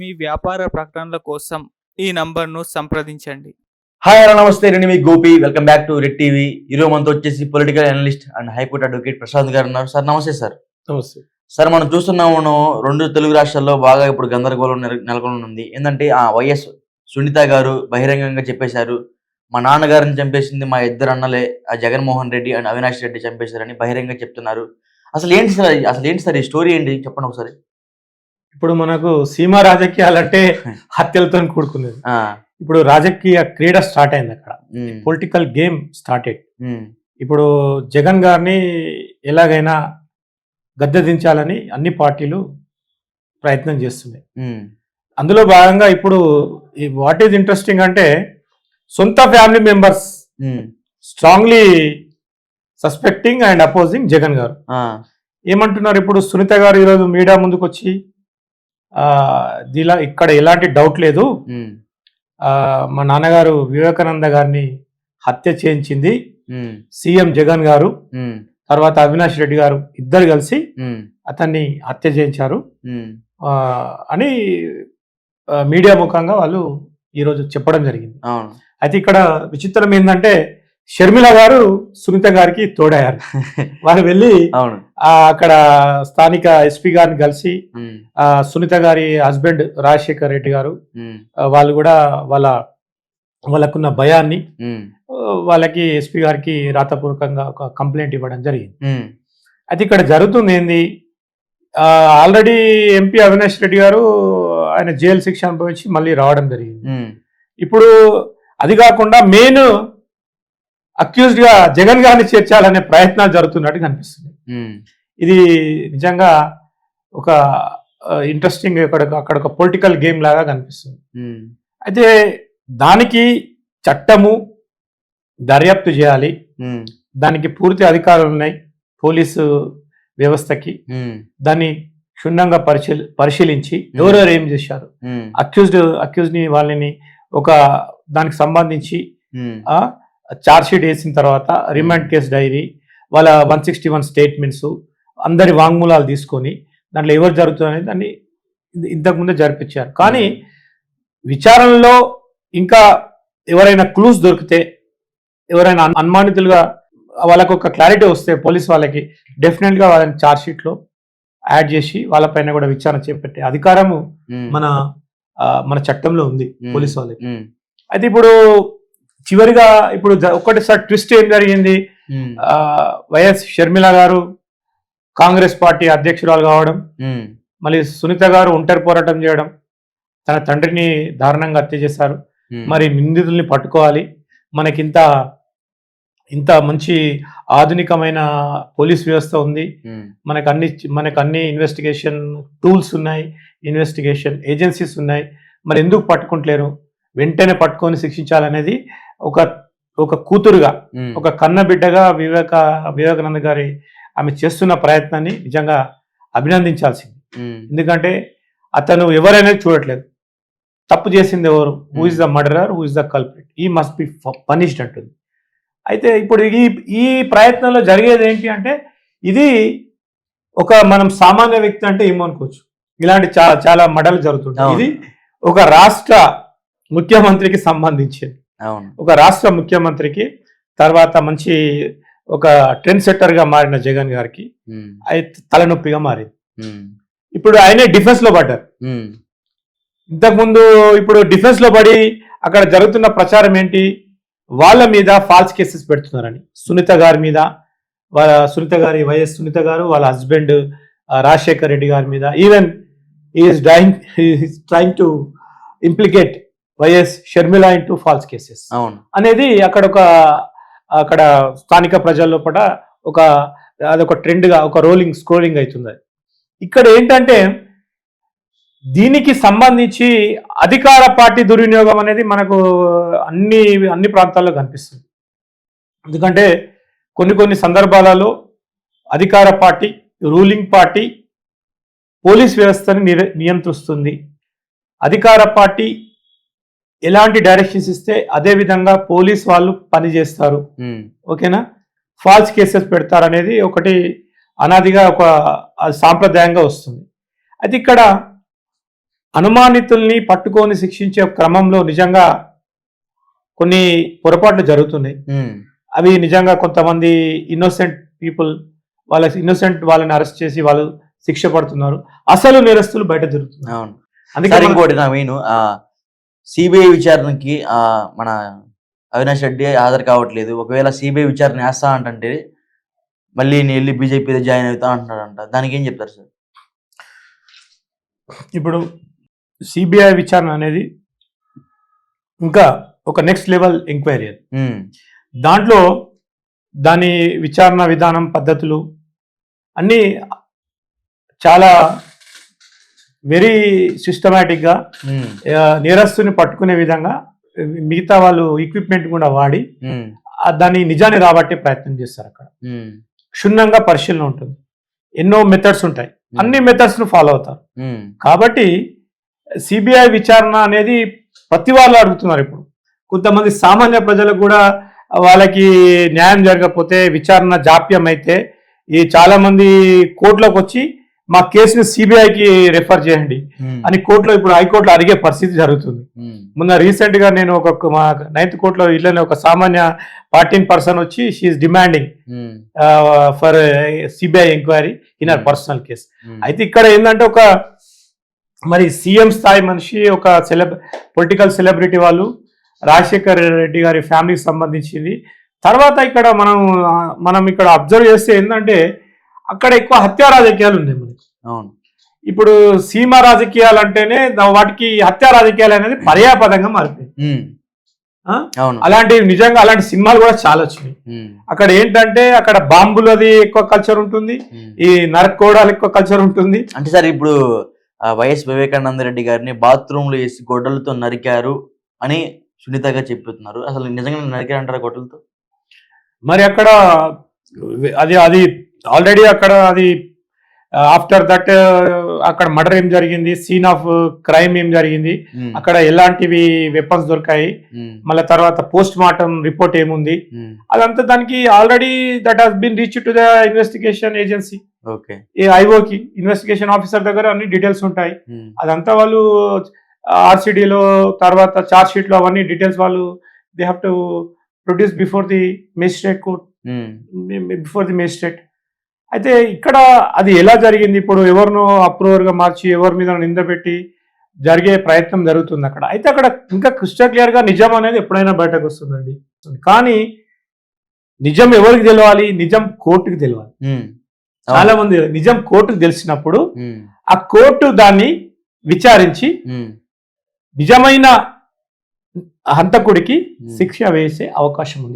మీ వ్యాపార ప్రకటనల కోసం ఈ నంబర్ను సంప్రదించండి. హాయ్ హలో నమస్తే, నేను మీ Gopi. Welcome back to Red TV. ఈరోజు మనతో వచ్చేసి political analyst and high court advocate Prashanth గారు ఉన్నారు. సార్ నమస్తే సార్. నమస్తే. సార్, మనం చూస్తున్నాము రెండు తెలుగు రాష్ట్రాల్లో బాగా ఇప్పుడు గందరగోళం నెలకొని ఉంది. ఏంటంటే వైఎస్ సునీత గారు బహిరంగంగా చెప్పేశారు, మా నాన్నగారిని చంపేసింది మా ఇద్దరు అన్నలే, ఆ జగన్మోహన్ రెడ్డి అండ్ అవినాష్ రెడ్డి చంపేశారని బహిరంగంగా చెప్తున్నారు. అసలు ఏంటి సార్ ఈ స్టోరీ ఏంటి చెప్పండి ఒకసారి. ఇప్పుడు మనకు సీమా రాజకీయాలంటే హత్యలతో కూడుకునేది. ఇప్పుడు రాజకీయ క్రీడ స్టార్ట్ అయింది అక్కడ, పొలిటికల్ గేమ్ స్టార్టెడ్. ఇప్పుడు జగన్ గారిని ఎలాగైనా గద్దె దించాలని అన్ని పార్టీలు ప్రయత్నం చేస్తున్నాయి. అందులో భాగంగా ఇప్పుడు వాట్ ఈజ్ ఇంట్రెస్టింగ్ అంటే సొంత family members strongly suspecting and opposing Jagan గారు. ఏమంటున్నారు ఇప్పుడు సునీత గారు ఈరోజు మీడియా ముందుకు వచ్చి ఇక్కడ ఎలాంటి డౌట్ లేదు, మా నాన్నగారు వివేకానంద గారిని హత్య చేయించింది సీఎం జగన్ గారు, తర్వాత అవినాష్ రెడ్డి గారు ఇద్దరు కలిసి అతన్ని హత్య చేయించారు అని మీడియా ముఖంగా వాళ్ళు ఈరోజు చెప్పడం జరిగింది. అయితే ఇక్కడ విచిత్రం ఏంటంటే షర్మిల గారు సునీత గారికి తోడయ్యారు. వారు వెళ్ళి అక్కడ స్థానిక ఎస్పీ గారిని కలిసి సునీత గారి హస్బెండ్ రాజశేఖర్ రెడ్డి గారు వాళ్ళు కూడా వాళ్ళకున్న భయాన్ని వాళ్ళకి ఎస్పీ గారికి రాతపూర్వకంగా ఒక కంప్లైంట్ ఇవ్వడం జరిగింది. అయితే ఇక్కడ జరుగుతుంది ఏంది, ఆల్రెడీ ఎంపీ అవినాష్ రెడ్డి గారు ఆయన జైలు శిక్ష అనుభవించి మళ్ళీ రావడం జరిగింది. ఇప్పుడు అది కాకుండా మెయిన్ అక్యూజ్డ్ గా జగన్ గారిని చేర్చాలనే ప్రయత్నాలు జరుగుతున్నట్టు కనిపిస్తుంది. ఇది నిజంగా ఒక ఇంట్రెస్టింగ్ అక్కడ ఒక పొలిటికల్ గేమ్ లాగా కనిపిస్తుంది. అయితే దానికి చట్టము దర్యాప్తు చేయాలి, దానికి పూర్తి అధికారాలు ఉన్నాయి పోలీసు వ్యవస్థకి. దాన్ని క్షుణ్ణంగా పరిశీలించి ఎవరెవరు ఏం చేశారు, అక్యూజ్డ్ ని వాళ్ళని ఒక దానికి సంబంధించి ఛార్జ్ షీట్ వేసిన తర్వాత రిమాండ్ కేసు డైరీ, వాళ్ళ 161 స్టేట్మెంట్స్, అందరి వాంగ్మూలాలు తీసుకొని దాంట్లో ఎవరు జరుగుతుందనేది దాన్ని ఇంతకుముందే జరిపించారు. కానీ విచారణలో ఇంకా ఎవరైనా క్లూస్ దొరికితే, ఎవరైనా అనుమానితులుగా వాళ్ళకు ఒక క్లారిటీ వస్తే పోలీస్ వాళ్ళకి డెఫినెట్గా వాళ్ళని ఛార్జ్ షీట్లో యాడ్ చేసి వాళ్ళపైన కూడా విచారణ చేపట్టే అధికారము మన చట్టంలో ఉంది పోలీస్ వాళ్ళకి. అయితే ఇప్పుడు చివరిగా ఇప్పుడు ఒక్కటిసారి ట్విస్ట్ ఏం జరిగింది, వైఎస్ షర్మిల గారు కాంగ్రెస్ పార్టీ అధ్యక్షురాలు కావడం, మళ్ళీ సునీత గారు ఒంటరి పోరాటం చేయడం, తన తండ్రిని దారుణంగా హత్య చేశారు, మరి నిందితుల్ని పట్టుకోవాలి, మనకింత మంచి ఆధునికమైన పోలీస్ వ్యవస్థ ఉంది, మనకు అన్ని ఇన్వెస్టిగేషన్ టూల్స్ ఉన్నాయి, ఇన్వెస్టిగేషన్ ఏజెన్సీస్ ఉన్నాయి, మరి ఎందుకు పట్టుకుంటలేరు, వెంటనే పట్టుకొని శిక్షించాలనేది ఒక కూతురుగా, ఒక కన్న బిడ్డగా వివేకానంద గారి ఆమె చేస్తున్న ప్రయత్నాన్ని నిజంగా అభినందించాల్సింది. ఎందుకంటే అతను ఎవరైనా చూడట్లేదు, తప్పు చేసింది ఎవరు, who is the murderer, who is the culprit, ఈ మస్ట్ బి పనిష్డ్ అంటుంది. అయితే ఇప్పుడు ఈ ప్రయత్నంలో జరిగేది ఏంటి అంటే, ఇది మనం సామాన్య వ్యక్తి అంటే ఏమనుకోవచ్చు, ఇలాంటి చాలా మర్డర్లు జరుగుతుంటాయి. ఇది ఒక రాష్ట్ర ముఖ్యమంత్రికి సంబంధించింది. ఒక రాష్ట్ర ముఖ్యమంత్రికి తర్వాత మంచి ఒక ట్రెండ్ సెట్టర్ గా మారిన జగన్ గారికి అయితే తలనొప్పిగా మారింది. ఇప్పుడు ఆయనే డిఫెన్స్ లో పడ్డారు. ఇంతకుముందు ఇప్పుడు డిఫెన్స్ లో పడి అక్కడ జరుగుతున్న ప్రచారం ఏంటి, వాళ్ళ మీద ఫాల్స్ కేసెస్ పెడుతున్నారని, సునీత గారి మీద, వైఎస్ సునీత గారు వాళ్ళ హస్బెండ్ రాజశేఖర్ రెడ్డి గారి మీద, even is trying to implicate YS Sharmila into false cases అనేది అక్కడ స్థానిక ప్రజల్లో పట అదొక ట్రెండ్ గా ఒక స్క్రోలింగ్ అవుతుంది. ఇక్కడ ఏంటంటే దీనికి సంబంధించి అధికార పార్టీ దుర్వినియోగం అనేది మనకు అన్ని ప్రాంతాల్లో కనిపిస్తుంది. ఎందుకంటే కొన్ని సందర్భాలలో అధికార పార్టీ, రూలింగ్ పార్టీ పోలీస్ వ్యవస్థని నియంత్రిస్తుంది. అధికార పార్టీ ఎలాంటి డైరెక్షన్స్ ఇస్తే అదే విధంగా పోలీస్ వాళ్ళు పనిచేస్తారు. ఓకేనా, ఫాల్స్ కేసెస్ పెడతారనేది ఒకటి అనాదిగా ఒక సాంప్రదాయంగా వస్తుంది. అయితే ఇక్కడ అనుమానితుల్ని పట్టుకొని శిక్షించే క్రమంలో నిజంగా కొన్ని పొరపాట్లు జరుగుతున్నాయి. అవి నిజంగా కొంతమంది ఇన్నోసెంట్ పీపుల్ వాళ్ళని అరెస్ట్ చేసి వాళ్ళు శిక్ష పడుతున్నారు. అసలు నేరస్తులు బయట జరుగుతున్నారు. అవును. అందుకే ఇంకోటి నా మెయిన్ సిబిఐ విచారణకి మన అవినాష్ రెడ్డి హాజరు కావట్లేదు. ఒకవేళ సిబిఐ విచారణ వేస్తా అంటే మళ్ళీ నేను వెళ్ళి బీజేపీలో జాయిన్ అవుతా అంటున్నాడంట. దానికి ఏం చెప్తారు సార్? ఇప్పుడు సిబిఐ విచారణ అనేది ఇంకా ఒక నెక్స్ట్ లెవెల్ ఎంక్వైరీ. దాంట్లో దాని విచారణ విధానం, పద్ధతులు అన్నీ చాలా వెరీ సిస్టమేటిక్గా నేరస్తుని పట్టుకునే విధంగా మిగతా వాళ్ళు ఎక్విప్మెంట్ కూడా వాడి దాన్ని నిజాన్ని రాబట్టే ప్రయత్నం చేస్తారు. అక్కడ క్షుణ్ణంగా పరిశీలన ఉంటుంది, ఎన్నో మెథడ్స్ ఉంటాయి, అన్ని మెథడ్స్ ను ఫాలో అవుతారు. కాబట్టి సిబిఐ విచారణ అనేది ప్రతి వాళ్ళు అడుగుతున్నారు. ఇప్పుడు కొంతమంది సామాన్య ప్రజలకు కూడా వాళ్ళకి న్యాయం జరగకపోతే, విచారణ జాప్యం అయితే చాలా మంది కోర్టులోకి వచ్చి మా కేసుని సిబిఐకి రెఫర్ చేయండి అని కోర్టులో ఇప్పుడు హైకోర్టులో అడిగే పరిస్థితి జరుగుతుంది. మొన్న రీసెంట్ గా నేను మా 9th కోర్టులో ఇళ్ళని ఒక సామాన్య 14 పర్సన్ వచ్చి she is demanding for CBI enquiry in our personal case. అయితే ఇక్కడ ఏంటంటే ఒక మరి సీఎం స్థాయి మనిషి, ఒక పొలిటికల్ సెలబ్రిటీ వాళ్ళు, రాజశేఖర్ రెడ్డి గారి ఫ్యామిలీకి సంబంధించింది. తర్వాత ఇక్కడ మనం ఇక్కడ అబ్జర్వ్ చేస్తే ఏంటంటే అక్కడ ఎక్కువ హత్యా రాజకీయాలు ఉన్నాయి మనకి. అవును. ఇప్పుడు సీమ రాజకీయాలు అంటేనే వాటికి హత్యా రాజకీయాలు అనేది పర్యాపదంగా మారిపోయింది. అలాంటివి నిజంగా అలాంటి సినిమాలు కూడా చాలా వచ్చినాయి. అక్కడ ఏంటంటే అక్కడ బాంబులది ఎక్కువ కల్చర్ ఉంటుంది, ఈ నరకోడాలు ఎక్కువ కల్చర్ ఉంటుంది. అంటే సార్ ఇప్పుడు వైఎస్ వివేకానంద రెడ్డి గారిని బాత్రూమ్ లో వేసి గొడ్డలతో నరికారు అని సునీతగా చెప్తున్నారు. అసలు నిజంగా నరికారంటారా గొడ్డలతో? మరి అక్కడ అది ఆల్రెడీ అక్కడ అది ఆఫ్టర్ దట్ అక్కడ మర్డర్ ఏం జరిగింది, సీన్ ఆఫ్ క్రైమ్ ఏం జరిగింది, అక్కడ ఎలాంటివి వెపన్స్ దొరికాయి, మళ్ళీ తర్వాత పోస్ట్ మార్టం రిపోర్ట్ ఏముంది, అదంతా దానికి already that has been reach to the investigation agency. ఈ ఐఓకి ఇన్వెస్టిగేషన్ ఆఫీసర్ దగ్గర అన్ని డీటెయిల్స్ ఉంటాయి. అదంతా వాళ్ళు ఆర్సిడిలో తర్వాత చార్జ్ షీట్ లో అవన్నీ డీటెయిల్స్ వాళ్ళు they have to produce before the magistrate court, before the magistrate. అయితే ఇక్కడ అది ఎలా జరిగింది, ఇప్పుడు ఎవరినో అప్రూవర్ గా మార్చి ఎవరి మీద నింద పెట్టి జరిగే ప్రయత్నం జరుగుతుంది అక్కడ. అయితే అక్కడ ఇంకా క్రిస్టల్ క్లియర్ గా నిజం అనేది ఎప్పుడైనా బయటకు వస్తుందండి. కానీ నిజం ఎవరికి తెలవాలి? నిజం కోర్టుకి తెలవాలి. చాలా మంది నిజం కోర్టుకు తెలిసినప్పుడు ఆ కోర్టు దాన్ని విచారించి నిజమైన హంతకుడికి శిక్ష వేసే అవకాశం ఉంది.